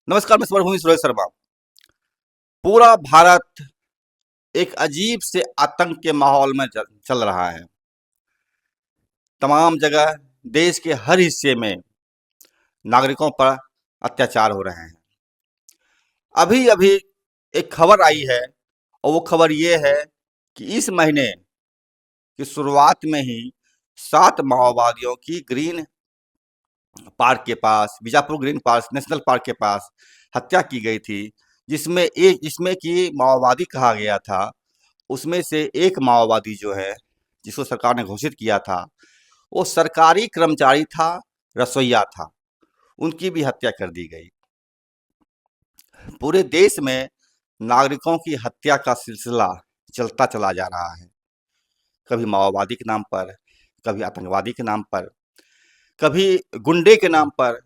नमस्कार, मैं समरभूमि सुरेश शर्मा। पूरा भारत एक अजीब से आतंक के माहौल में चल रहा है। तमाम जगह देश के हर हिस्से में नागरिकों पर अत्याचार हो रहे हैं। अभी अभी एक खबर आई है और वो खबर ये है कि इस महीने की शुरुआत में ही 7 माओवादियों की ग्रीन पार्क के पास, Bijapur green park national park के पास हत्या की गई थी, जिसमें कि माओवादी कहा गया था। उसमें से एक माओवादी जो है, जिसको सरकार ने घोषित किया था, वो सरकारी कर्मचारी था, रसोइया था। उनकी भी हत्या कर दी गई। पूरे देश में नागरिकों की हत्या का सिलसिला चलता चला जा रहा है। कभी माओवादी के नाम पर, कभी आतंकवादी के नाम पर, कभी गुंडे के नाम पर,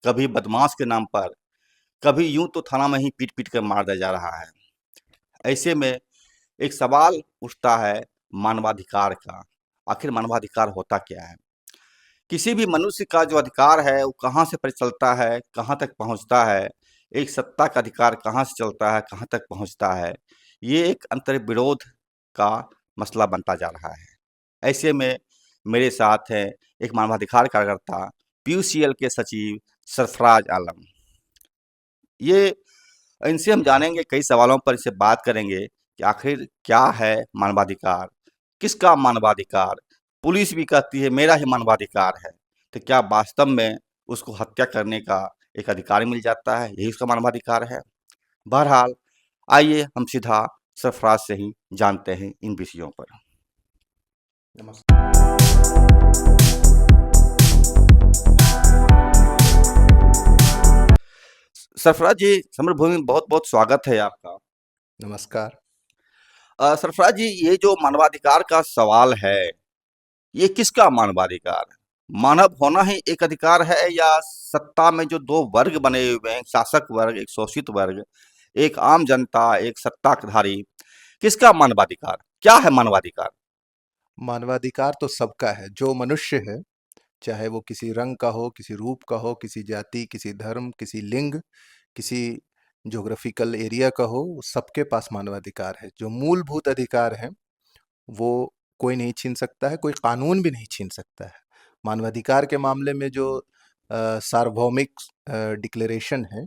कभी बदमाश के नाम पर, कभी यूं तो थाना में ही पीट पीट कर मार दिया जा रहा है। ऐसे में एक सवाल उठता है मानवाधिकार का। आखिर मानवाधिकार होता क्या है? किसी भी मनुष्य का जो अधिकार है वो कहाँ से पता चलता है, कहाँ तक पहुँचता है? एक सत्ता का अधिकार कहाँ से चलता है, कहाँ तक पहुँचता है? ये एक अंतर्विरोध का मसला बनता जा रहा है। ऐसे में मेरे साथ हैं एक मानवाधिकार कार्यकर्ता, पीयूसीएल के सचिव सरफराज आलम। ये इनसे हम जानेंगे, कई सवालों पर इनसे बात करेंगे कि आखिर क्या है मानवाधिकार? किसका मानवाधिकार? पुलिस भी कहती है मेरा ही मानवाधिकार है, तो क्या वास्तव में उसको हत्या करने का एक अधिकार मिल जाता है, यही उसका मानवाधिकार है? बहरहाल, आइए हम सीधा सरफराज से ही जानते हैं इन विषयों पर। नमस्कार। सरफराज जी, समरभूमि में बहुत बहुत स्वागत है आपका। नमस्कार। सरफराज जी, ये जो मानवाधिकार का सवाल है, ये किसका मानवाधिकार है? मानव होना ही एक अधिकार है, या सत्ता में जो दो वर्ग बने हुए हैं, शासक वर्ग, एक शोषित वर्ग, एक आम जनता, एक सत्ताधारी, किसका मानवाधिकार? क्या है मानवाधिकार? मानवाधिकार तो सबका है, जो मनुष्य है, चाहे वो किसी रंग का हो, किसी रूप का हो, किसी जाति, किसी धर्म, किसी लिंग, किसी ज्योग्राफिकल एरिया का हो, सबके पास मानवाधिकार है। जो मूलभूत अधिकार हैं, वो कोई नहीं छीन सकता है, कोई कानून भी नहीं छीन सकता है। मानवाधिकार के मामले में जो सार्वभौमिक डिक्लेरेशन है,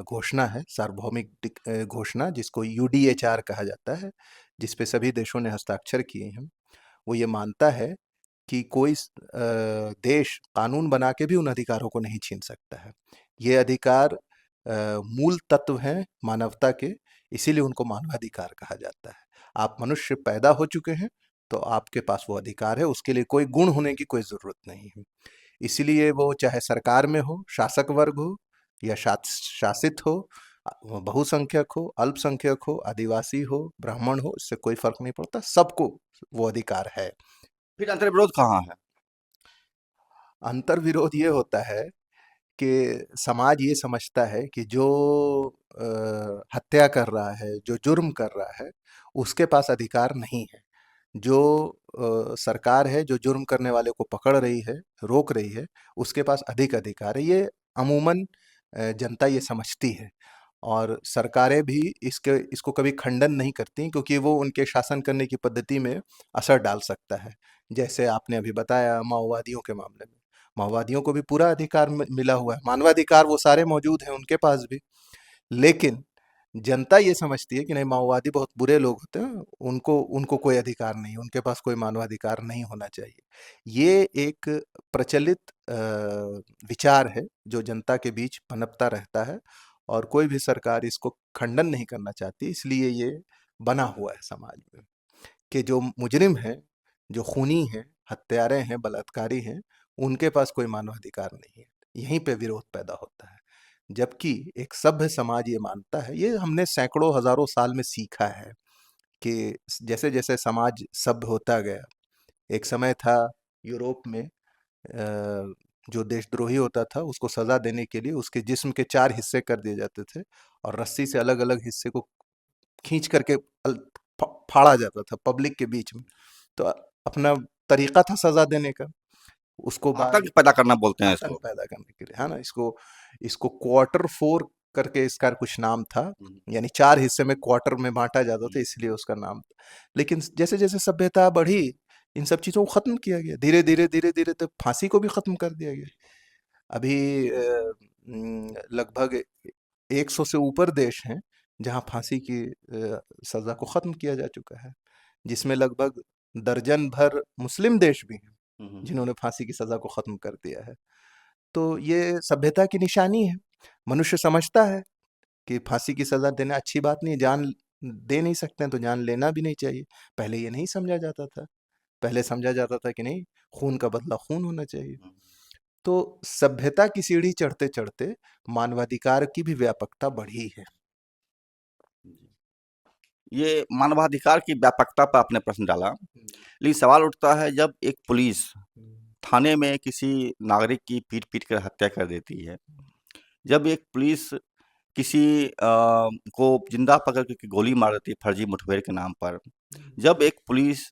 घोषणा है, सार्वभौमिक घोषणा, जिसको यूडीएचआर कहा जाता है, जिस पे सभी देशों ने हस्ताक्षर किए हैं, वो ये मानता है कि कोई देश कानून बना के भी उन अधिकारों को नहीं छीन सकता है। ये अधिकार मूल तत्व हैं मानवता के, इसीलिए उनको मानवाधिकार कहा जाता है। आप मनुष्य पैदा हो चुके हैं, तो आपके पास वो अधिकार है, उसके लिए कोई गुण होने की कोई ज़रूरत नहीं है। इसीलिए वो चाहे सरकार में हो, शासक वर्ग हो या शासित हो, वो बहुसंख्यक हो, अल्पसंख्यक हो, आदिवासी हो, ब्राह्मण हो, इससे कोई फ़र्क नहीं पड़ता, सबको वो अधिकार है। फिर अंतर्विरोध कहाँ है? अंतर्विरोध ये होता है कि समाज ये समझता है कि जो हत्या कर रहा है, जो जुर्म कर रहा है, उसके पास अधिकार नहीं है। जो सरकार है, जो जुर्म करने वाले को पकड़ रही है, रोक रही है, उसके पास अधिक अधिकार है। ये अमूमन जनता ये समझती है, और सरकारें भी इसको कभी खंडन नहीं करती, क्योंकि वो उनके शासन करने की पद्धति में असर डाल सकता है। जैसे आपने अभी बताया माओवादियों के मामले में, माओवादियों को भी पूरा अधिकार मिला हुआ है, मानवाधिकार वो सारे मौजूद हैं उनके पास भी। लेकिन जनता ये समझती है कि नहीं, माओवादी बहुत बुरे लोग होते हैं, उनको उनको कोई अधिकार नहीं, उनके पास कोई मानवाधिकार नहीं होना चाहिए। ये एक प्रचलित विचार है जो जनता के बीच पनपता रहता है, और कोई भी सरकार इसको खंडन नहीं करना चाहती, इसलिए ये बना हुआ है समाज में कि जो मुजरिम हैं, जो खूनी हैं, हत्यारे हैं, बलात्कारी हैं, उनके पास कोई मानवाधिकार नहीं है। यहीं पे विरोध पैदा होता है। जबकि एक सभ्य समाज ये मानता है, ये हमने सैकड़ों हजारों साल में सीखा है कि जैसे जैसे समाज सभ्य होता गया, एक समय था यूरोप में, जो देशद्रोही होता था उसको सजा देने के लिए उसके जिस्म के 4 हिस्से कर दिए जाते थे, और रस्सी से अलग अलग हिस्से को खींच करके फाड़ा जाता था पब्लिक के बीच में। तो अपना तरीका था सजा देने का। उसको बाद आतंक पैदा करना बोलते हैं आतंक इसको। पैदा करने के लिए, है ना? इसको इसको क्वार्टर फोर करके इसका कुछ नाम था, हम्म, यानी चार हिस्से में क्वार्टर में बांटा जाता था, हम्म, इसलिए उसका नाम था। लेकिन जैसे जैसे सभ्यता बढ़ी, इन सब चीजों को खत्म किया गया, धीरे धीरे धीरे धीरे, तो फांसी को भी खत्म कर दिया गया। अभी लगभग 100 से ऊपर देश हैं जहां फांसी की सजा को खत्म किया जा चुका है, जिसमें लगभग दर्जन भर मुस्लिम देश भी हैं हम्म, जिन्होंने फांसी की सजा को खत्म कर दिया है। तो ये सभ्यता की निशानी है। मनुष्य समझता है कि फांसी की सजा देना अच्छी बात नहीं है, जान दे नहीं सकते हैं तो जान लेना भी नहीं चाहिए। पहले ये नहीं समझा जाता था। पहले समझा जाता था कि नहीं, खून का बदला खून होना चाहिए। हम्म, तो सभ्यता की सीढ़ी चढ़ते चढ़ते मानवाधिकार की भी व्यापकता बढ़ी है। जी। ये मानवाधिकार की व्यापकता पर आपने प्रश्न डाला, हम्म, लेकिन सवाल उठता है जब एक पुलिस हम्म, थाने में किसी नागरिक की पीट पीट कर हत्या कर देती है, जब एक पुलिस किसी को जिंदा पकड़ के गोली मार देती है फर्जी मुठभेड़ के नाम पर, जब एक पुलिस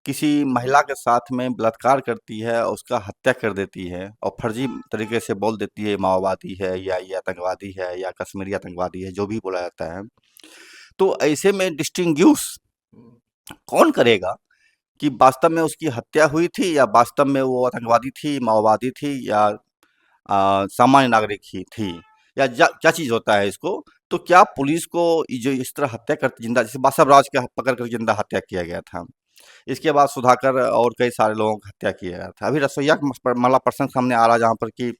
किसी महिला के साथ में बलात्कार करती है और उसका हत्या कर देती है और फर्जी तरीके से बोल देती है माओवादी है या ये आतंकवादी है या कश्मीरी आतंकवादी है, जो भी बोला जाता है, तो ऐसे में डिस्टिंग्विश हम्म, कौन करेगा कि वास्तव में उसकी हत्या हुई थी या वास्तव में वो आतंकवादी थी, माओवादी थी या सामान्य नागरिक ही थी, या क्या चीज़ होता है इसको। तो क्या पुलिस को ये जो इस तरह हत्या कर जिंदा, जैसे बासव राज के पकड़ कर जिंदा हत्या किया गया था, इसके बाद सुधाकर और कई सारे लोगों की हत्या किया गया था, अभी रसोईया का मामला प्रसंग सामने आ रहा है जहाँ पर कि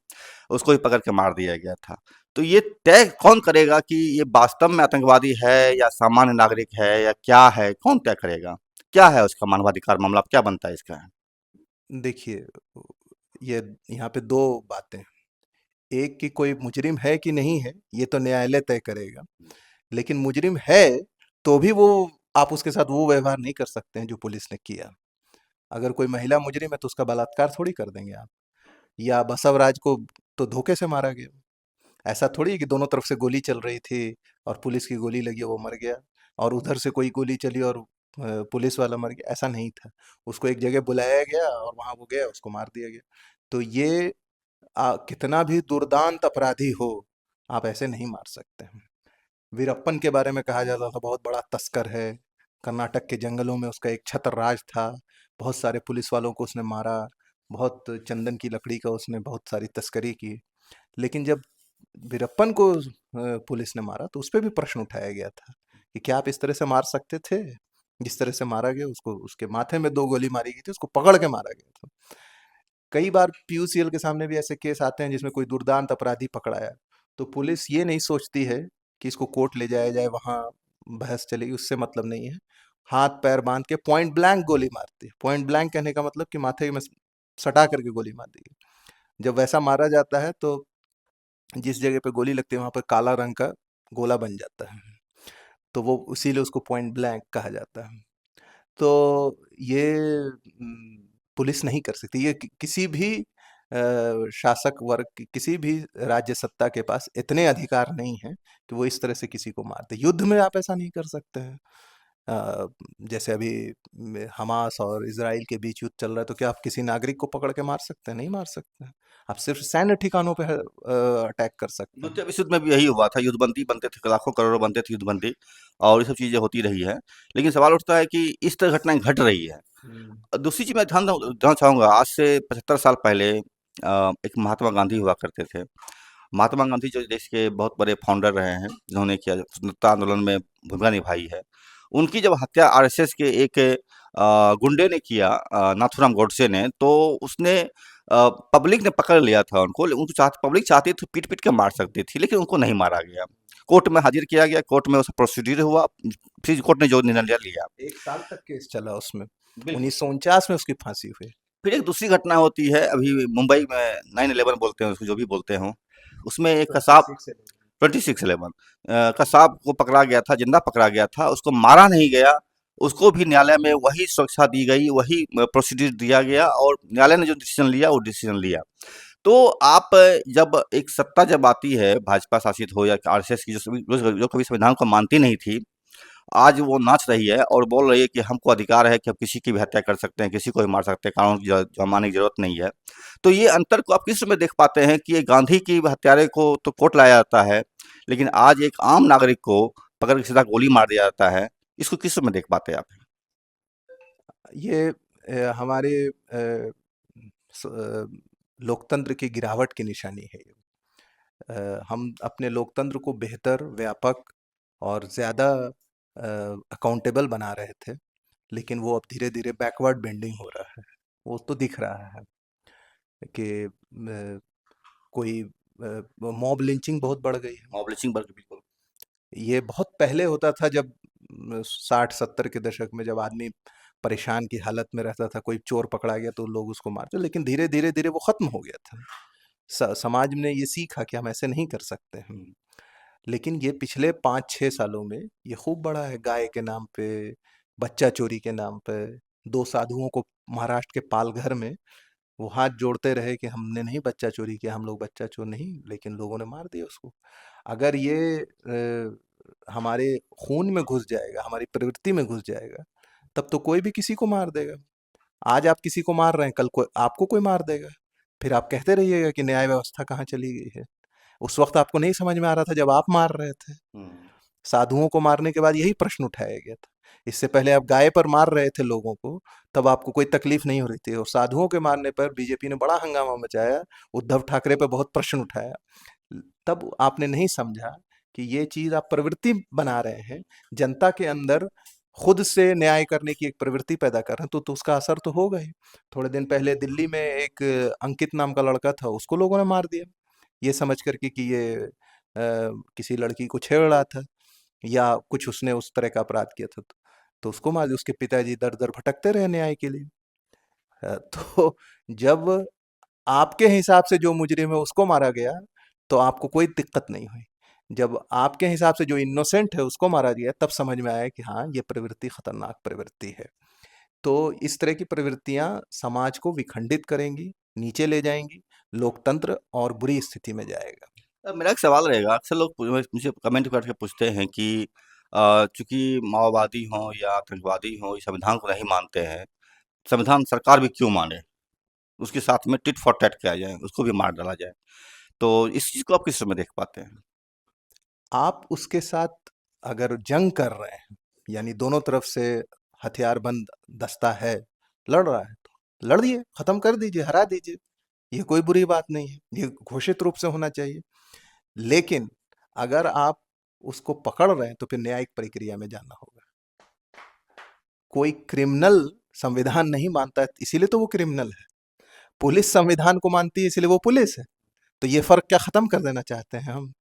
उसको भी पकड़ के मार दिया गया था। तो ये तय कौन करेगा कि ये वास्तव में आतंकवादी है या सामान्य नागरिक है या क्या है, कौन तय करेगा? क्या है उसका मानवाधिकार मामला, अब क्या बनता है इसका? देखिए, ये यहाँ पे दो बातें हैं। एक कि कोई मुजरिम है कि नहीं है, ये तो न्यायालय तय करेगा। लेकिन मुजरिम है तो भी वो, आप उसके साथ वो व्यवहार नहीं कर सकते हैं जो पुलिस ने किया। अगर कोई महिला मुजरिम है तो उसका बलात्कार थोड़ी कर देंगे आप। या बसवराज को तो धोखे से मारा गया। ऐसा थोड़ी है कि दोनों तरफ से गोली चल रही थी और पुलिस की गोली लगी, वो मर गया, और उधर से कोई गोली चली और पुलिस वाला मर गया। ऐसा नहीं था। उसको एक जगह बुलाया गया और वहां वो गया, उसको मार दिया गया। तो ये कितना भी दुर्दांत अपराधी हो, आप ऐसे नहीं मार सकते हैं। वीरप्पन के बारे में कहा जाता था बहुत बड़ा तस्कर है, कर्नाटक के जंगलों में उसका एक छत्र राज था, बहुत सारे पुलिस वालों को उसने मारा, बहुत चंदन की लकड़ी का उसने बहुत सारी तस्करी की। लेकिन जब वीरप्पन को पुलिस ने मारा तो उस पे भी प्रश्न उठाया गया था कि क्या आप इस तरह से मार सकते थे? जिस तरह से मारा गया, उसको उसके माथे में 2 गोली मारी गई थी, उसको पकड़ के मारा गया था। कई बार पीयूसीएल के सामने भी ऐसे केस आते हैं जिसमें कोई दुर्दांत अपराधी पकड़ाया, तो पुलिस ये नहीं सोचती है कि इसको कोर्ट ले जाया जाए, वहाँ बहस चलेगी, उससे मतलब नहीं है। हाथ-पैर बाँध के पॉइंट ब्लैंक गोली मारती है। पॉइंट ब्लैंक कहने का मतलब कि माथे में सटा करके गोली मार दी गई। जब वैसा मारा जाता है तो जिस जगह पे गोली लगती है वहाँ पर काला रंग का गोला बन जाता है। तो वो इसीलिए उसको पॉइंट ब्लैंक कहा जाता है। तो ये पुलिस नहीं कर सकती। ये किसी भी शासक वर्ग की, किसी भी राज्य सत्ता के पास इतने अधिकार नहीं हैं कि वो इस तरह से किसी को मार दे। युद्ध में आप ऐसा नहीं कर सकते हैं। अ, जैसे अभी हमास और इजराइल के बीच युद्ध चल रहा है, तो क्या आप किसी नागरिक को पकड़ के मार सकते हैं? नहीं मार सकते हैं। आप सिर्फ सैन्य ठिकानों पे अटैक कर सकते हैं। द्वितीय विश्व युद्ध में भी यही हुआ था, युद्धबंदी बनते थे, लाखों करोड़ों बनते थे युद्धबंदी, और ये सब चीज़ें होती रही हैं। लेकिन सवाल उठता है कि इस तरह घटनाएँ घट रही हैं। हम्म, दूसरी चीज़ मैं जानना चाहूँगा, आज से 75 साल पहले एक महात्मा गांधी हुआ करते थे। महात्मा गांधी जो देश के बहुत बड़े फाउंडर रहे हैं, जिन्होंने किया स्वतंत्रता आंदोलन में भूमिका निभाई है, उनकी जब हत्या आरएसएस के एक गुंडे ने किया, नाथूराम गोडसे ने, तो उसने पब्लिक ने पकड़ लिया था उनको, उनको पब्लिक चाहती थी पीट पीट के मार सकती थी, लेकिन उनको नहीं मारा गया। कोर्ट में हाजिर किया गया, कोर्ट में उसका प्रोसीड्यूर हुआ, फिर कोर्ट ने जो निर्णय लिया। 1 साल तक केस चला उसमें। बिल्कुल। 1949 में उसकी फांसी हुई। फिर एक दूसरी घटना होती है अभी मुंबई में, 9/11 बोलते हैं उसको, जो भी बोलते हों, उसमें एक कसाब, 26 है। 26/11 कसाब को पकड़ा गया था, जिंदा पकड़ा गया था, उसको मारा नहीं गया, उसको भी न्यायालय में वही सुरक्षा दी गई, वही प्रोसीड्यूर दिया गया, और न्यायालय ने जो डिसीजन लिया वो डिसीजन लिया। तो आप जब एक सत्ता जब आती है, भाजपा शासित हो या आरएसएस की, जो कभी संविधान को मानती नहीं थी, आज वो नाच रही है और बोल रही है कि हमको अधिकार है कि हम किसी की भी हत्या कर सकते हैं, किसी को भी मार सकते हैं, कानून की जो मानने की जरूरत नहीं है। तो ये अंतर को आप किस में देख पाते हैं कि ये गांधी की हत्यारे को तो कोर्ट लाया जाता है, लेकिन आज एक आम नागरिक को पकड़ के सीधा गोली मार दिया जाता है। इसको किस में देख पाते हैं आप? ये हमारे लोकतंत्र की गिरावट की निशानी है ये। हम अपने लोकतंत्र को बेहतर, व्यापक और ज़्यादा अकाउंटेबल बना रहे थे, लेकिन वो अब धीरे-धीरे बैकवर्ड बेंडिंग हो रहा है। वो तो दिख रहा है कि कोई मॉब लिंचिंग बहुत बढ़ गई है। मॉब लिंचिंग बिल्कुल। ये बहुत पहले होता था, जब 60-70 के दशक में, जब आदमी परेशान की हालत में रहता था, कोई चोर पकड़ा गया तो लोग उसको मारते, लेकिन धीरे धीरे धीरे वो खत्म हो गया था। समाज ने ये सीखा कि हम ऐसे नहीं कर सकते हैं। लेकिन ये पिछले 5-6 सालों में ये खूब बढ़ा है। गाय के नाम पे, बच्चा चोरी के नाम पे, दो साधुओं को महाराष्ट्र के पालघर में वो हाथ जोड़ते रहे कि हमने नहीं बच्चा चोरी किया, हम लोग बच्चा चोर नहीं, लेकिन लोगों ने मार दिया उसको। अगर ये हमारे खून में घुस जाएगा, हमारी प्रवृत्ति में घुस जाएगा, तब तो कोई भी किसी को मार देगा। आज आप किसी को मार रहे हैं, कल को आपको कोई मार देगा। फिर आप कहते रहिएगा कि न्याय व्यवस्था कहाँ चली गई है। उस वक्त आपको नहीं समझ में आ रहा था जब आप मार रहे थे। हम्म। साधुओं को मारने के बाद यही प्रश्न उठाया गया था। इससे पहले आप गाय पर मार रहे थे लोगों को, तब आपको कोई तकलीफ नहीं हो रही थी, और साधुओं के मारने पर बीजेपी ने बड़ा हंगामा मचाया, उद्धव ठाकरे पर बहुत प्रश्न उठाया। तब आपने नहीं समझा कि ये चीज आप प्रवृत्ति बना रहे हैं, जनता के अंदर खुद से न्याय करने की एक प्रवृत्ति पैदा कर रहे हैं, तो उसका असर तो होगा ही। थोड़े दिन पहले दिल्ली में एक अंकित नाम का लड़का था, उसको लोगों ने मार दिया, ये समझ करके कि ये किसी लड़की को छेड़ रहा था या कुछ उसने उस तरह का अपराध किया था, तो उसको मार दिया। उसके पिताजी दर दर भटकते रहे न्याय के लिए। तो जब आपके हिसाब से जो मुजरिम है उसको मारा गया, तो आपको कोई दिक्कत नहीं हुई। जब आपके हिसाब से जो इनोसेंट है उसको मारा गया, तब समझ में आया कि हाँ, ये प्रवृत्ति खतरनाक प्रवृत्ति है। तो इस तरह की प्रवृत्तियां समाज को विखंडित करेंगी, नीचे ले जाएंगी, लोकतंत्र और बुरी स्थिति में जाएगा। मेरा एक सवाल रहेगा, अक्सर लोग मुझे कमेंट करके पूछते हैं कि चूंकि माओवादी हों या आतंकवादी हों, इस संविधान को नहीं मानते हैं, संविधान सरकार भी क्यों माने, उसके साथ में टिट फॉर टैट किया जाए, उसको भी मार डाला जाए। तो इस चीज को आप किस समय देख पाते हैं? आप उसके साथ अगर जंग कर रहे हैं, यानी दोनों तरफ से हथियारबंद दस्ता है, लड़ रहा है, तो लड़िए, खत्म कर दीजिए, हरा दीजिए, ये कोई बुरी बात नहीं है, ये घोषित रूप से होना चाहिए। लेकिन अगर आप उसको पकड़ रहे हैं, तो फिर न्यायिक प्रक्रिया में जाना होगा। कोई क्रिमिनल संविधान नहीं मानता है, इसीलिए तो वो क्रिमिनल है। पुलिस संविधान को मानती है, इसलिए वो पुलिस है। तो ये फर्क क्या खत्म कर देना चाहते हैं हम?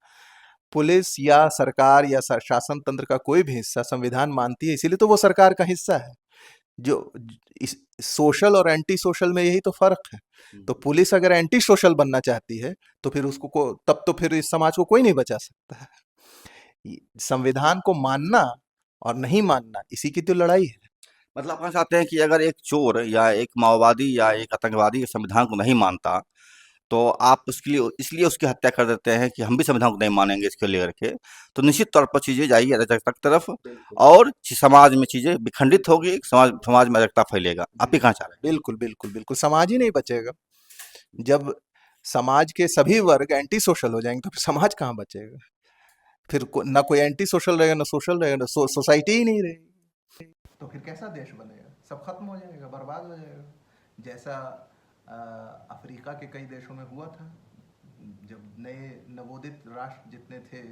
पुलिस या सरकार या शासन तंत्र का कोई भी हिस्सा संविधान मानती है, इसीलिए तो वो सरकार का हिस्सा है। जो इस सोशल और एंटी सोशल में यही तो फर्क है। तो पुलिस अगर एंटी सोशल बनना चाहती है, तो फिर तब तो फिर इस समाज को कोई नहीं बचा सकता है। संविधान को मानना और नहीं मानना, इसी की तो लड़ाई है। मतलब आप कहना चाहते हैं कि अगर एक चोर या एक माओवादी या एक आतंकवादी संविधान को नहीं मानता, तो आप उसके लिए इसलिए उसकी हत्या कर देते हैं कि हम भी संविधान को नहीं मानेंगे इसको लेकर के, तो निश्चित तौर पर चीजें जाएगी अराजकता की तरफ, बिल्कुल, और समाज में चीजें विखंडित होगी, समाज में अराजकता फैलेगा। आप भी कहना चाह रहे बिल्कुल, बिल्कुल, बिल्कुल, समाज ही नहीं बचेगा। जब समाज के सभी वर्ग एंटी सोशल हो जाएंगे, तो फिर समाज कहाँ बचेगा? फिर ना कोई एंटी सोशल रहेगा, ना सोशल रहेगा, ना सोसाइटी ही नहीं रहेगी। तो फिर कैसा देश बनेगा? सब खत्म हो जाएगा, बर्बाद हो जाएगा। जैसा अफ्रीका के कई देशों में हुआ था, जब नए नवोदित राष्ट्र जितने थे,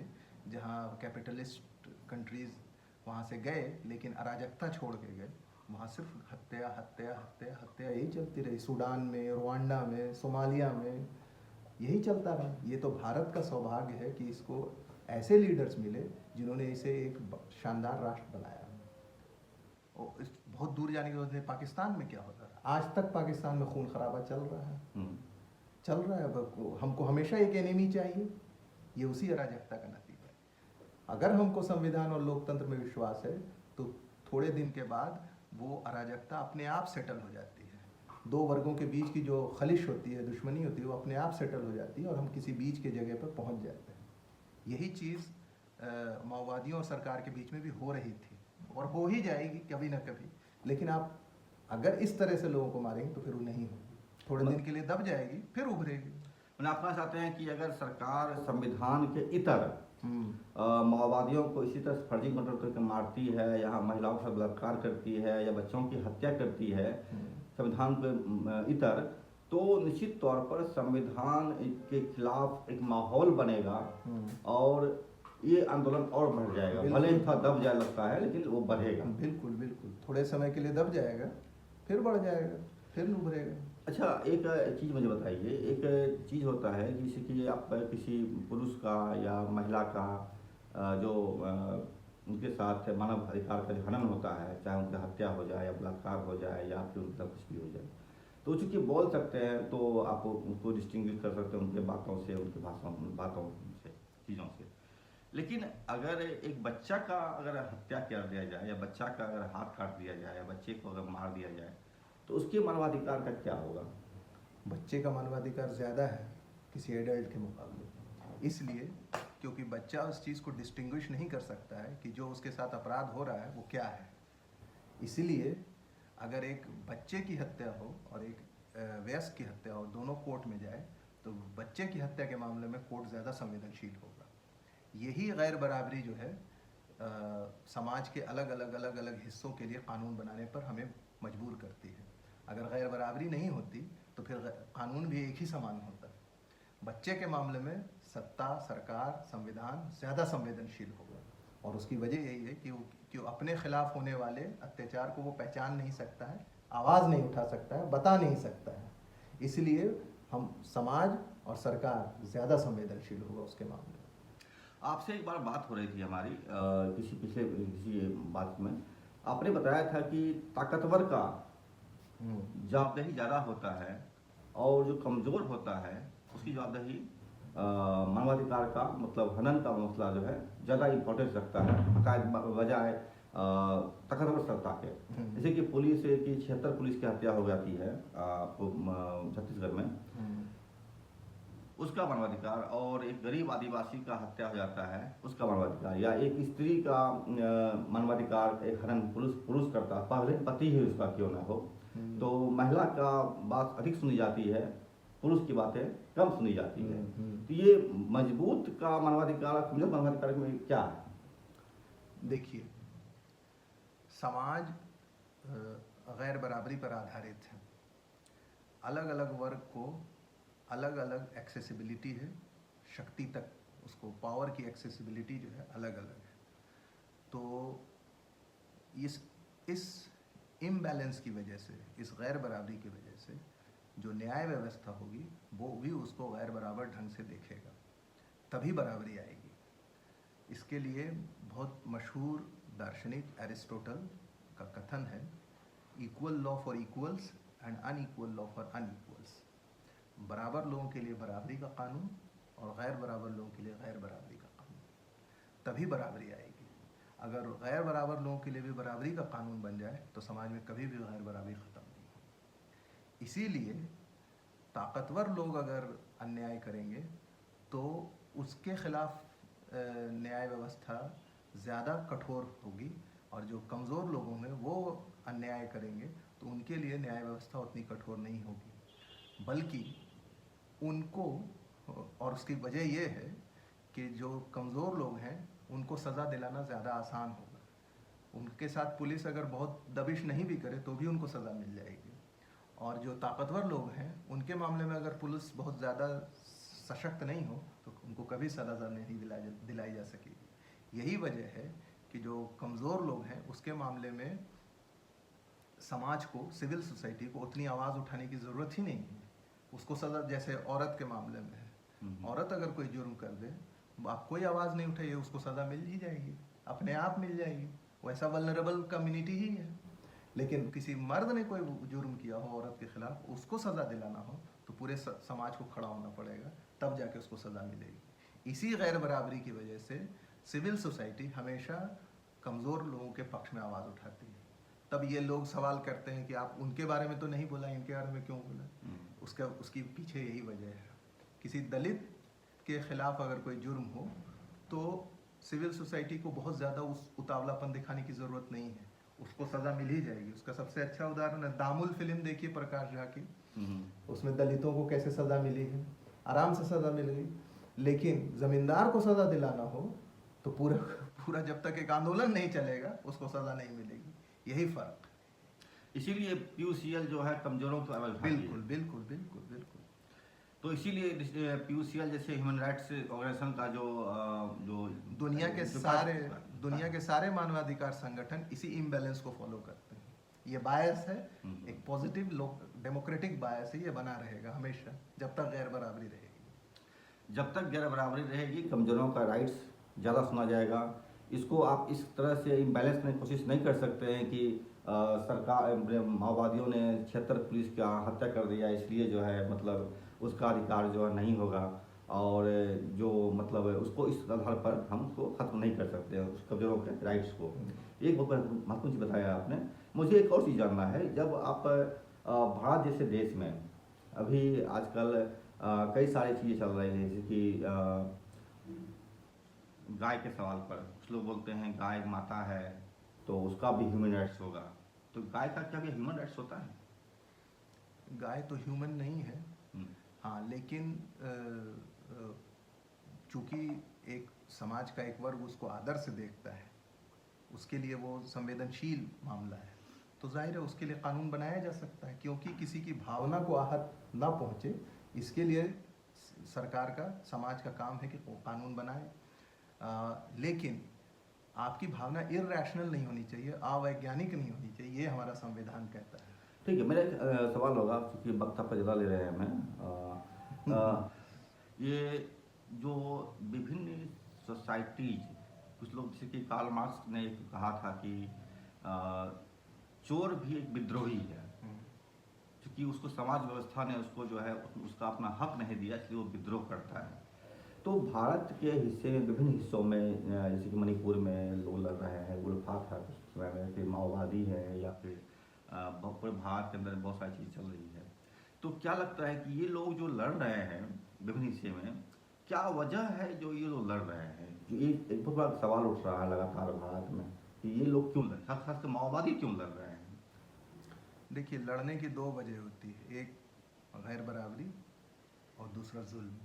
जहाँ कैपिटलिस्ट कंट्रीज वहाँ से गए, लेकिन अराजकता छोड़ के गए। वहाँ सिर्फ हत्या हत्या हत्या हत्या यही चलती रही। सूडान में, रुवांडा में, सोमालिया में यही चलता रहा। ये तो भारत का सौभाग्य है कि इसको ऐसे लीडर्स मिले जिन्होंने इसे एक शानदार राष्ट्र बनाया। और बहुत दूर जाने के बाद पाकिस्तान में क्या होता है, आज तक पाकिस्तान में खून खराबा चल रहा है, चल रहा है। हमको हमेशा एक एनिमी चाहिए, ये उसी अराजकता का नतीजा है। अगर हमको संविधान और लोकतंत्र में विश्वास है, तो थोड़े दिन के बाद वो अराजकता अपने आप सेटल हो जाती है। दो वर्गों के बीच की जो खलिश होती है, दुश्मनी होती है, वो अपने आप सेटल हो जाती है, और हम किसी बीच के जगह पर पहुंच जाते हैं। यही चीज़ माओवादियों और सरकार के बीच में भी हो रही थी। और हो ही जाएगी कभी ना कभी। लेकिन आप अगर इस तरह से लोगों को मारेंगे तो फिर वो नहीं होगी, थोड़े दिन के लिए दब जाएगी, फिर उभरेगी। मैंने आप कहना चाहते हैं कि अगर सरकार संविधान के इतर हम्म, माओवादियों को इसी तरह फर्जी मर्डर करके मारती है, या महिलाओं का बलात्कार करती है, या बच्चों की हत्या करती है संविधान के इतर, तो निश्चित तौर पर संविधान के खिलाफ एक माहौल बनेगा और ये आंदोलन और बढ़ जाएगा। भले ही था दब जाए लगता है, लेकिन वो बढ़ेगा। बिल्कुल बिल्कुल, थोड़े समय के लिए दब जाएगा, फिर बढ़ जाएगा, फिर उभरेगा। अच्छा, एक चीज़ मुझे बताइए। एक चीज़ होता है कि जैसे कि आप किसी पुरुष का या महिला का जो उनके साथ मानव अधिकार का जो हनन होता है, चाहे उनकी हत्या हो जाए या बलात्कार हो जाए या फिर उनका कुछ भी हो जाए, तो चूँकि बोल सकते हैं तो आप उनको डिस्टिंग्विश कर सकते हैं उनके बातों से, उनके बातों से, चीज़ों से। लेकिन अगर एक बच्चा का अगर हत्या कर दिया जाए, या बच्चा का अगर हाथ काट दिया जाए, या बच्चे को अगर मार दिया जाए, तो उसके मानवाधिकार का क्या होगा? बच्चे का मानवाधिकार ज़्यादा है किसी एडल्ट के मुकाबले, इसलिए क्योंकि बच्चा उस चीज़ को डिस्टिंग्विश नहीं कर सकता है कि जो उसके साथ अपराध हो रहा है वो क्या है। इसीलिए अगर एक बच्चे की हत्या हो और एक वयस्क की हत्या हो, दोनों कोर्ट में जाए, तो बच्चे की हत्या के मामले में कोर्ट ज़्यादा संवेदनशील होगा। यही गैर बराबरी जो है समाज के अलग अलग हिस्सों के लिए कानून बनाने पर हमें मजबूर करती है। अगर गैर बराबरी नहीं होती तो फिर कानून भी एक ही समान होता। बच्चे के मामले में सत्ता, सरकार, संविधान ज़्यादा संवेदनशील होगा, और उसकी वजह यही है कि वो अपने खिलाफ होने वाले अत्याचार को वो पहचान नहीं सकता है, आवाज़ नहीं उठा सकता है, बता नहीं सकता है। इसलिए हम समाज और सरकार ज़्यादा संवेदनशील होगा उसके मामले में। आपसे एक बार बात हो रही थी हमारी किसी बात में, आपने बताया था कि ताकतवर का जवाबदेही ज़्यादा होता है, और जो कमज़ोर होता है उसकी जवाबदेही मानवाधिकार का मतलब हनन का मसला जो है ज़्यादा इम्पोर्टेंस रखता है बजाय ताकतवर सत्ता के। जैसे कि पुलिस की 76 पुलिस की हत्या हो जाती है छत्तीसगढ़ में, उसका मानवाधिकार, और एक गरीब आदिवासी का हत्या हो जाता है उसका मानवाधिकार, या एक स्त्री का मानवाधिकार एक हनन पुरुष करता, पहले पति ही उसका क्यों ना हो, तो महिला का बात अधिक सुनी जाती है, पुरुष की बातें कम सुनी जाती है। तो ये मजबूत का मानवाधिकार, कमजोर मानवाधिकार में क्या है? देखिए, समाज गैर बराबरी पर आधारित है। अलग अलग वर्ग को अलग अलग एक्सेसिबिलिटी है, शक्ति तक उसको पावर की एक्सेसिबिलिटी जो है अलग अलग है। तो इस इम्बैलेंस की वजह से, इस गैर बराबरी की वजह से जो न्याय व्यवस्था होगी वो भी उसको गैर बराबर ढंग से देखेगा, तभी बराबरी आएगी। इसके लिए बहुत मशहूर दार्शनिक एरिस्टोटल का कथन है, equal law for equals and unequal law for unequals. बराबर लोगों के लिए बराबरी का कानून और गैर बराबर लोगों के लिए गैर बराबरी का कानून, तभी बराबरी आएगी। अगर गैर बराबर लोगों के लिए भी बराबरी का कानून बन जाए तो समाज में कभी भी गैर बराबरी ख़त्म नहीं होगी। इसीलिए ताकतवर लोग अगर अन्याय करेंगे तो उसके खिलाफ न्याय व्यवस्था ज़्यादा कठोर होगी, और जो कमज़ोर लोग होंगे वो अन्याय करेंगे तो उनके लिए न्याय व्यवस्था उतनी कठोर नहीं होगी, बल्कि उनको, और उसकी वजह ये है कि जो कमज़ोर लोग हैं उनको सज़ा दिलाना ज़्यादा आसान होगा। उनके साथ पुलिस अगर बहुत दबिश नहीं भी करे तो भी उनको सज़ा मिल जाएगी, और जो ताकतवर लोग हैं उनके मामले में अगर पुलिस बहुत ज़्यादा सशक्त नहीं हो तो उनको कभी सज़ा नहीं दिलाई जा सकेगी। यही वजह है कि जो कमज़ोर लोग हैं उसके मामले में समाज को, सिविल सोसाइटी को उतनी आवाज़ उठाने की ज़रूरत ही नहीं है। उसको सज़ा, जैसे औरत के मामले में है, औरत अगर कोई जुर्म कर दे, आप कोई आवाज़ नहीं उठाइए, उसको सज़ा मिल ही जाएगी, अपने आप मिल जाएगी। वैसा वल्नरेबल कम्युनिटी ही है। लेकिन किसी मर्द ने कोई जुर्म किया हो औरत के खिलाफ, उसको सज़ा दिलाना हो तो पूरे समाज को खड़ा होना पड़ेगा, तब जाके उसको सज़ा मिलेगी। इसी गैर बराबरी की वजह से सिविल सोसाइटी हमेशा कमज़ोर लोगों के पक्ष में आवाज़ उठाती है। तब ये लोग सवाल करते हैं कि आप उनके बारे में तो नहीं बोला, इनके बारे में क्यों बोला? उसकी पीछे यही वजह है। किसी दलित के खिलाफ अगर कोई जुर्म हो तो सिविल सोसाइटी को बहुत ज़्यादा उस उतावलापन दिखाने की ज़रूरत नहीं है, उसको सज़ा मिल ही जाएगी। उसका सबसे अच्छा उदाहरण है दामुल फिल्म, देखिए प्रकाश झा की, उसमें दलितों को कैसे सज़ा मिली है, आराम से सज़ा मिल गई। लेकिन ज़मींदार को सज़ा दिलाना हो तो पूरा पूरा जब तक एक आंदोलन नहीं चलेगा उसको सज़ा नहीं मिलेगी। यही फ़र्क। इसीलिए पीयूसीएल जो है कमजोरों की आवाज उठाती है। बिल्कुल बिल्कुल बिल्कुल बिल्कुल। तो इसीलिए पीयूसीएल जैसे ह्यूमन राइट्स ऑर्गेनाइजेशन का जो दुनिया के जो सारे कार्य- दुनिया के सारे मानवाधिकार संगठन इसी इम्बैलेंस को फॉलो करते हैं। ये बायस है, एक पॉजिटिव डेमोक्रेटिक बायस है, ये बना रहेगा हमेशा जब तक गैर बराबरी रहेगी। जब तक गैर बराबरी रहेगी कमजोरों का राइट्स ज़्यादा सुना जाएगा। इसको आप इस तरह से इम्बैलेंस करने की कोशिश नहीं कर सकते हैं कि सरकार माओवादियों ने 76 पुलिस का हत्या कर दिया इसलिए जो है मतलब उसका अधिकार जो है नहीं होगा, और जो मतलब उसको इस आधार पर हम उसको ख़त्म नहीं कर सकते हैं उस कमजोरों के राइट्स को। एक बहुत महत्वपूर्ण चीज़ बताया आपने। मुझे एक और चीज़ जानना है, जब आप भारत जैसे देश में अभी आजकल कई सारी चीज़ें चल रही हैं, जैसे कि गाय के सवाल पर कुछ लोग बोलते हैं गाय माता है तो उसका भी ह्यूमन राइट्स होगा, तो गाय का क्या भी ह्यूमन राइट्स होता है? गाय तो ह्यूमन नहीं है, हम्म, हाँ, लेकिन चूंकि एक समाज का एक वर्ग उसको आदर से देखता है, उसके लिए वो संवेदनशील मामला है, तो जाहिर है उसके लिए कानून बनाया जा सकता है, क्योंकि किसी की भावना को आहत ना पहुंचे इसके लिए सरकार का, समाज का काम है कि वो कानून बनाए। लेकिन आपकी भावना इरैशनल नहीं होनी चाहिए, अवैज्ञानिक नहीं होनी चाहिए, ये हमारा संविधान कहता है। ठीक है। मेरा एक सवाल होगा, क्योंकि वक्त आपका ज़्यादा ले रहे हैं हमें। ये जो विभिन्न सोसाइटीज, कुछ लोग जैसे कि कार्ल मार्क्स ने एक कहा था कि अ, चोर भी एक विद्रोही है, क्योंकि उसको समाज व्यवस्था ने उसको जो है उसका अपना हक नहीं दिया, इसलिए वो विद्रोह करता है। तो भारत के हिस्से में विभिन्न हिस्सों में जैसे कि मणिपुर में लोग लड़ रहे हैं, उल्फा था कुछ समय में, फिर माओवादी है, या फिर पूरे भारत के अंदर बहुत सारी चीज़ चल रही है। तो क्या लगता है कि ये लोग जो लड़ रहे हैं विभिन्न हिस्से में, क्या वजह है जो ये लोग लड़ रहे हैं? जो एक बहुत बड़ा सवाल उठ रहा है लगातार भारत में कि ये लोग क्यों लड़, खासकर माओवादी क्यों लड़ रहे हैं? देखिए, लड़ने की दो वजह होती है, एक गैर बराबरी और दूसरा जुल्म।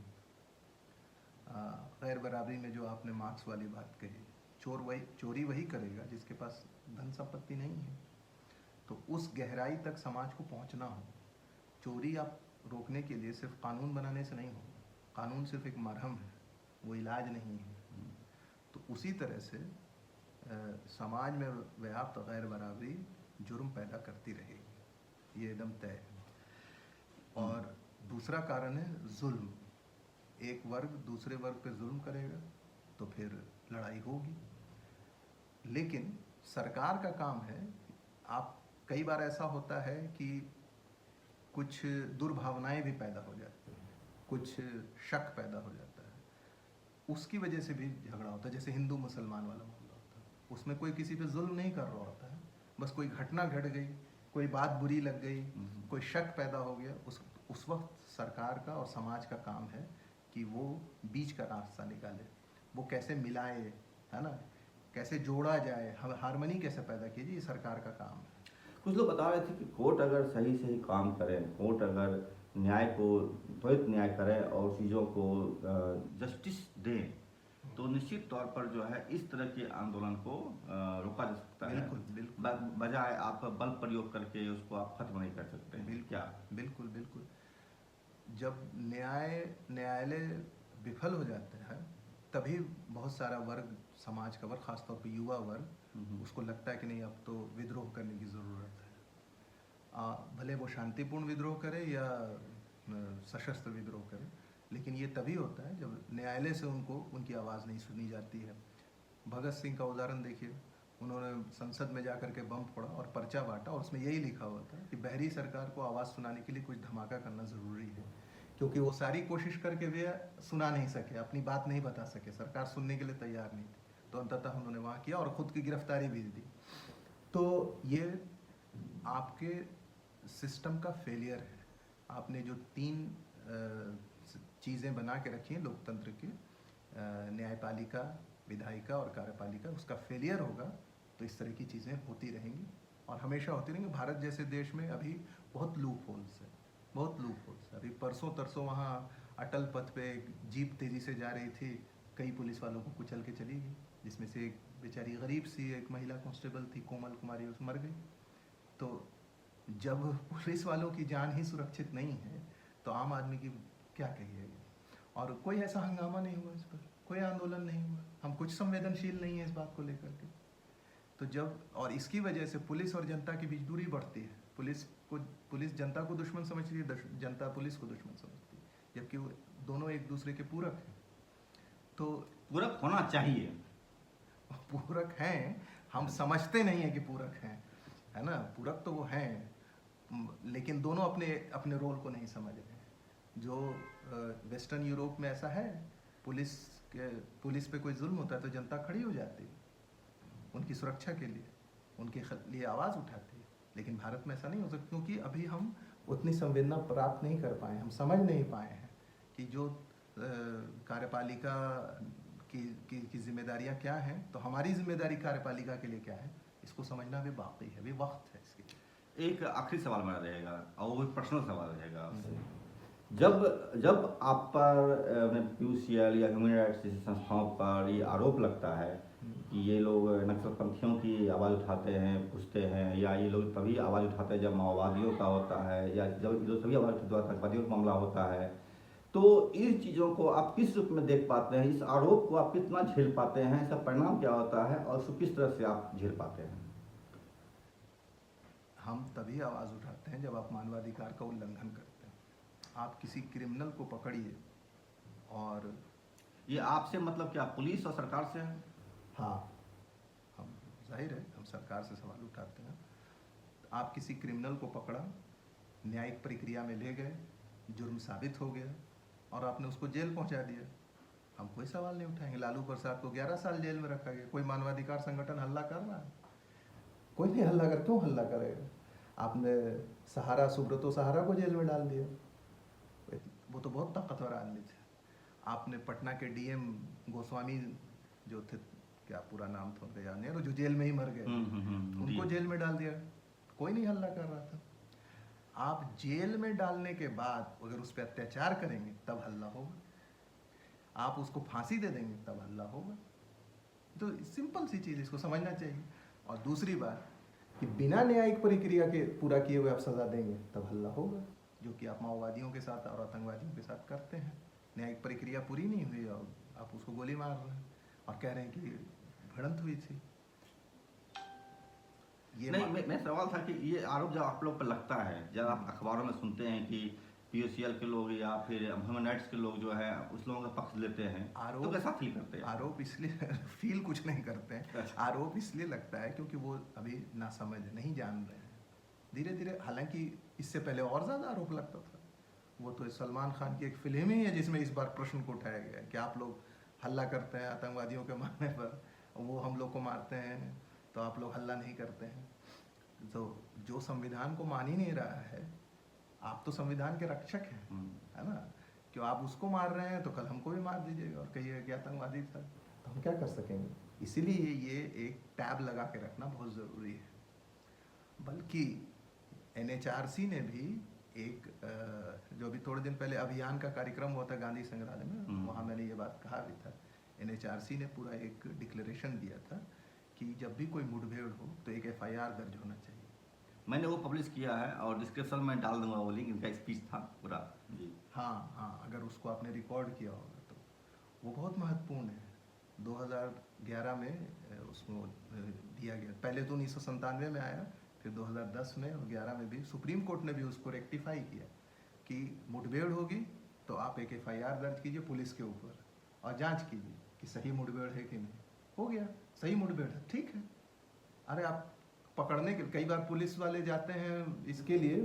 गैर बराबरी में जो आपने मार्क्स वाली बात कही, चोरी वही करेगा जिसके पास धन संपत्ति नहीं है। तो उस गहराई तक समाज को पहुंचना हो, चोरी आप रोकने के लिए सिर्फ कानून बनाने से नहीं होगा। कानून सिर्फ एक मरहम है, वो इलाज नहीं है। तो उसी तरह से समाज में व्याप्त गैर बराबरी जुर्म पैदा करती रहेगी, ये एकदम तय है। और दूसरा कारण है जुल्म। एक वर्ग दूसरे वर्ग पे जुल्म करेगा तो फिर लड़ाई होगी। लेकिन सरकार का काम है, आप कई बार ऐसा होता है कि कुछ दुर्भावनाएं भी पैदा हो जाती हैं, कुछ शक पैदा हो जाता है, उसकी वजह से भी झगड़ा होता है। जैसे हिंदू मुसलमान वाला मामला होता है, उसमें कोई किसी पे जुल्म नहीं कर रहा होता है, बस कोई घटना घट गई, कोई बात बुरी लग गई, कोई शक पैदा हो गया, उस वक्त सरकार का और समाज का काम है कि वो बीच का रास्ता निकाले, वो कैसे मिलाए, है ना, कैसे जोड़ा जाए, हारमनी कैसे पैदा कीजिए, ये सरकार का काम है। कुछ लोग बता रहे थे कि कोर्ट अगर सही सही काम करे, कोर्ट अगर न्याय को त्वरित न्याय करे और चीज़ों को जस्टिस दे, तो निश्चित तौर पर जो है इस तरह के आंदोलन को रोका जा सकता है। बिल्कुल बिल्कुल बजाय आप बल प्रयोग करके उसको आप खत्म नहीं कर सकते हैं। बिल्कुल क्या? बिल्कुल बिल्कुल। जब न्यायालय विफल हो जाते हैं तभी बहुत सारा वर्ग, समाज का वर्ग, खासतौर पर युवा वर्ग, उसको लगता है कि नहीं, अब तो विद्रोह करने की ज़रूरत है। भले वो शांतिपूर्ण विद्रोह करे या सशस्त्र विद्रोह करे, लेकिन ये तभी होता है जब न्यायालय से उनको उनकी आवाज़ नहीं सुनी जाती है। भगत सिंह का उदाहरण देखिए, उन्होंने संसद में जाकर के बम फोड़ा और पर्चा बांटा, और उसमें यही लिखा हुआ था कि बहरी सरकार को आवाज़ सुनाने के लिए कुछ धमाका करना ज़रूरी है, क्योंकि वो सारी कोशिश करके भी सुना नहीं सके, अपनी बात नहीं बता सके, सरकार सुनने के लिए तैयार नहीं थी। तो अंततः उन्होंने वहाँ किया और ख़ुद की गिरफ्तारी भी दी। तो ये आपके सिस्टम का फेलियर है। आपने जो तीन चीज़ें बना के रखी हैं लोकतंत्र की, न्यायपालिका, विधायिका और कार्यपालिका, उसका फेलियर होगा तो इस तरह की चीज़ें होती रहेंगी और हमेशा होती रहेंगी। भारत जैसे देश में अभी बहुत लूप होल्स है, बहुत लूप होल्स है। अभी परसों तरसों वहाँ अटल पथ पे एक जीप तेज़ी से जा रही थी, कई पुलिस वालों को कुचल के चली गई, जिसमें से एक बेचारी गरीब सी एक महिला कांस्टेबल थी, कोमल कुमारी, उस मर गई। तो जब पुलिस वालों की जान ही सुरक्षित नहीं है तो आम आदमी की क्या कहिएगा। और कोई ऐसा हंगामा नहीं हुआ, इस पर कोई आंदोलन नहीं हुआ, हम कुछ संवेदनशील नहीं है इस बात को लेकर के। तो जब, और इसकी वजह से पुलिस और जनता के बीच दूरी बढ़ती है, पुलिस जनता को दुश्मन समझती है, जनता पुलिस को दुश्मन समझती है, जबकि वो दोनों एक दूसरे के पूरक हैं। तो पूरक होना चाहिए। पूरक हैं, हम समझते नहीं है कि पूरक हैं, है ना। पूरक तो वो हैं, लेकिन दोनों अपने अपने रोल को नहीं समझ रहे हैं। जो वेस्टर्न यूरोप में ऐसा है, पुलिस पे कोई जुल्म होता है तो जनता खड़ी हो जाती है उनकी सुरक्षा के लिए, उनके लिए आवाज़ उठाती है। लेकिन भारत में ऐसा नहीं हो सकता, क्योंकि अभी हम उतनी संवेदना प्राप्त नहीं कर पाए, हम समझ नहीं पाए हैं कि जो कार्यपालिका की जिम्मेदारियां क्या हैं, तो हमारी जिम्मेदारी कार्यपालिका के लिए क्या है, इसको समझना भी बाकी है, अभी वक्त है इसके लिए। एक आखिरी सवाल मेरा रहेगा और वो पर्सनल सवाल रहेगा आपसे। जब जब आप पर पीयूसीएल या ह्यूमन राइट्स जैसी संस्थाओं पर ये आरोप लगता है कि ये लोग नक्सलपंथियों की आवाज़ उठाते हैं, पूछते हैं, या ये लोग तभी आवाज़ उठाते हैं जब माओवादियों का होता है, या जब ये लोग तभी आवाज़ उठाते हैं जब आतंकवादियों का मामला होता है, तो इस चीज़ों को आप किस रूप में देख पाते हैं? इस आरोप को आप कितना झेल पाते हैं? इसका परिणाम क्या होता है और उसको किस तरह से आप झेल पाते हैं? हम तभी आवाज़ उठाते हैं जब आप मानवाधिकार का उल्लंघन करते हैं। आप किसी क्रिमिनल को पकड़िए, और ये आपसे मतलब क्या पुलिस और सरकार से है? हाँ, हम जाहिर है हम सरकार से सवाल उठाते हैं। आप किसी क्रिमिनल को पकड़ा, न्यायिक प्रक्रिया में ले गए, जुर्म साबित हो गया और आपने उसको जेल पहुंचा दिया, हम कोई सवाल नहीं उठाएंगे। लालू प्रसाद को 11 साल जेल में रखा गया, कोई मानवाधिकार संगठन हल्ला कर रहा है? कोई नहीं हल्ला कर, क्यों हल्ला करेगा? आपने सहारा, सुब्रतो सहारा को जेल में डाल दिया, वो तो बहुत ताकतवर आदमी थे। आपने पटना के डीएम गोस्वामी जो थे, क्या पूरा नाम था उनका याद नहीं, जो जेल में ही मर गए, उनको जेल में डाल दिया, कोई नहीं हल्ला कर रहा था। आप जेल में डालने के बाद अगर उस पर अत्याचार करेंगे तब हल्ला होगा, आप उसको फांसी दे देंगे तब हल्ला होगा। तो सिंपल सी चीज़, इसको समझना चाहिए। और दूसरी बात कि बिना न्यायिक प्रक्रिया के पूरा किए हुए आप सज़ा देंगे तब हल्ला होगा, जो कि आप माओवादियों के साथ और आतंकवादियों के साथ करते हैं। न्यायिक प्रक्रिया पूरी नहीं हुई और आप उसको गोली मार रहे हैं और कह रहे हैं कि भिड़ंत हुई थी। ये नहीं, मैं सवाल था कि ये आरोप जब आप लोग पर लगता है, जब आप अखबारों में सुनते हैं कि पीयूसीएल के लोग या फिर ह्यूमन राइट्स के लोग जो है उस लोगों का पक्ष लेते हैं, तो कैसा फील करते हैं? आरोप इसलिए फील कुछ नहीं करते हैं, आरोप इसलिए लगता है क्योंकि वो अभी नासमझ नहीं जान रहे हैं। धीरे धीरे, हालांकि इससे पहले और ज़्यादा आरोप लगता था। वो तो सलमान खान की एक फिल्म ही है जिसमें इस बार प्रश्न को उठाया गया है कि आप लोग हल्ला करते हैं आतंकवादियों के मारने पर, वो हम लोग को मारते हैं तो आप लोग हल्ला नहीं करते हैं। तो जो संविधान को मान ही नहीं रहा है, आप तो संविधान के रक्षक हैं, है ना, क्यों आप उसको मार रहे हैं तो कल हमको भी मार दीजिएगा और कहिएगा कि आतंकवादी था, तो हम क्या कर सकेंगे। इसीलिए ये एक टैब लगा के रखना बहुत ज़रूरी है। बल्कि एनएचआरसी ने भी एक जो अभी थोड़े दिन पहले अभियान का कार्यक्रम हुआ था गांधी संग्रहालय में, वहाँ मैंने ये बात कहा भी था। एनएचआरसी ने पूरा एक डिक्लेरेशन दिया था कि जब भी कोई मुठभेड़ हो तो एक एफआईआर दर्ज होना चाहिए। मैंने वो पब्लिश किया है और डिस्क्रिप्शन में डाल दूंगा वो लिंक, इनका स्पीच था पूरा जी। हाँ, अगर उसको आपने रिकॉर्ड किया होगा तो वो बहुत महत्वपूर्ण है। 2011 में उसको दिया गया, पहले तो 1997 में आया, फिर 2010 में और 11 में भी सुप्रीम कोर्ट ने भी उसको रेक्टिफाई किया कि मुठभेड़ होगी तो आप एक एफआईआर दर्ज कीजिए पुलिस के ऊपर और जांच कीजिए कि सही मुठभेड़ है कि नहीं। हो गया, सही मुठभेड़ है, ठीक है। अरे आप पकड़ने के, कई बार पुलिस वाले जाते हैं इसके लिए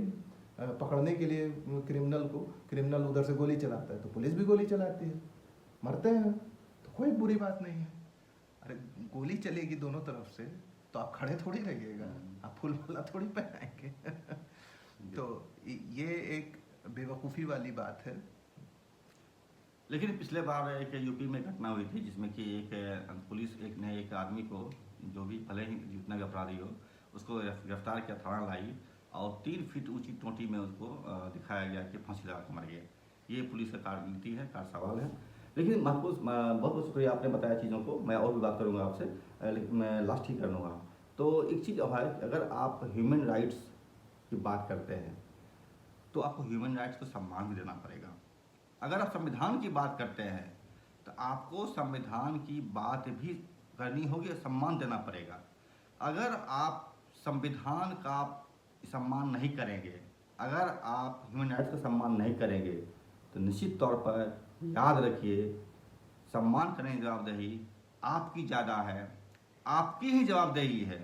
पकड़ने के लिए क्रिमिनल को, क्रिमिनल उधर से गोली चलाता है तो पुलिस भी गोली चलाती है, मरते हैं, तो कोई बुरी बात नहीं है। अरे गोली चलेगी दोनों तरफ से तो आप खड़े थोड़ी रहिएगा, आप फुल माला थोड़ी पहनाएंगे। तो ये एक बेवकूफ़ी वाली बात है। लेकिन पिछले बार एक यूपी में घटना हुई थी जिसमें कि एक पुलिस ने एक आदमी को, जो भी भले ही जितना भी अपराधी हो, उसको गिरफ्तार किया, थाना लाई और 3 फीट ऊंची टोंटी में उसको दिखाया गया कि फांसी लगा के मर गया। ये पुलिस का कार्यनीति है, कार्य सवाल है। लेकिन महफूज, बहुत बहुत शुक्रिया, आपने बताया चीज़ों को। मैं और भी बात करूँगा आपसे, लेकिन मैं लास्ट ही कर लूँगा। तो एक चीज़ है कि अगर आप ह्यूमन राइट्स की बात करते हैं तो आपको ह्यूमन राइट्स को सम्मान भी देना पड़ेगा। अगर आप संविधान की बात करते हैं तो आपको संविधान की बात भी करनी होगी, सम्मान देना पड़ेगा। अगर आप संविधान का सम्मान नहीं करेंगे, अगर आप ह्यूमन राइट्स का सम्मान नहीं करेंगे, तो निश्चित तौर पर याद रखिए, सम्मान करने की जवाबदेही आपकी ज़्यादा है, आपकी ही जवाबदेही है।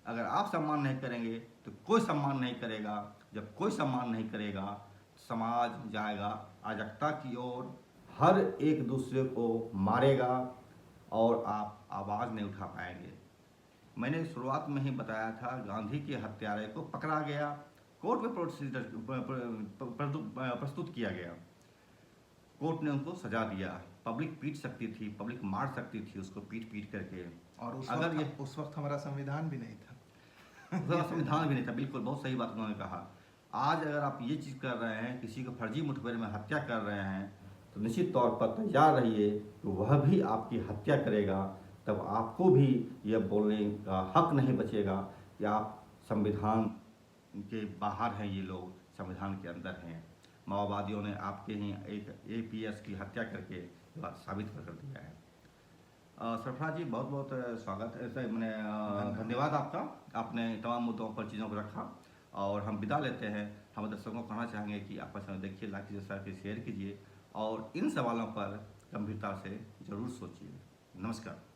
अगर आप सम्मान नहीं करेंगे तो कोई सम्मान नहीं करेगा। जब कोई सम्मान नहीं करेगा, समाज जाएगा अराजकता की ओर, हर एक दूसरे को मारेगा और आप आवाज़ नहीं उठा पाएंगे। मैंने शुरुआत में ही बताया था, गांधी के हत्यारे को पकड़ा गया, कोर्ट में प्रस्तुत किया गया, कोर्ट ने उनको सजा दिया। पब्लिक पीट सकती थी, पब्लिक मार सकती थी उसको पीट पीट करके। और अगर उस वक्त हमारा संविधान भी नहीं था। उसका संविधान भी नहीं था, बिल्कुल, बहुत सही बात उन्होंने कहा। आज अगर आप ये चीज़ कर रहे हैं, किसी को फर्जी मुठभेड़ में हत्या कर रहे हैं, तो निश्चित तौर पर तैयार रहिए कि वह भी आपकी हत्या करेगा। तब आपको भी यह बोलने का हक नहीं बचेगा कि आप संविधान के बाहर हैं, ये लोग संविधान के अंदर हैं। माओवादियों ने आपके ही एक APS की हत्या करके ये बात साबित कर दिया है। सरफराज जी, बहुत बहुत स्वागत है, मैंने धन्यवाद आपका। आपने तमाम मुद्दों पर चीज़ों को रखा और हम विदा लेते हैं। हम दर्शकों को कहना चाहेंगे कि आप पसंद देखिए, लाइक कीजिए, शेयर कीजिए और इन सवालों पर गंभीरता से ज़रूर सोचिए। नमस्कार।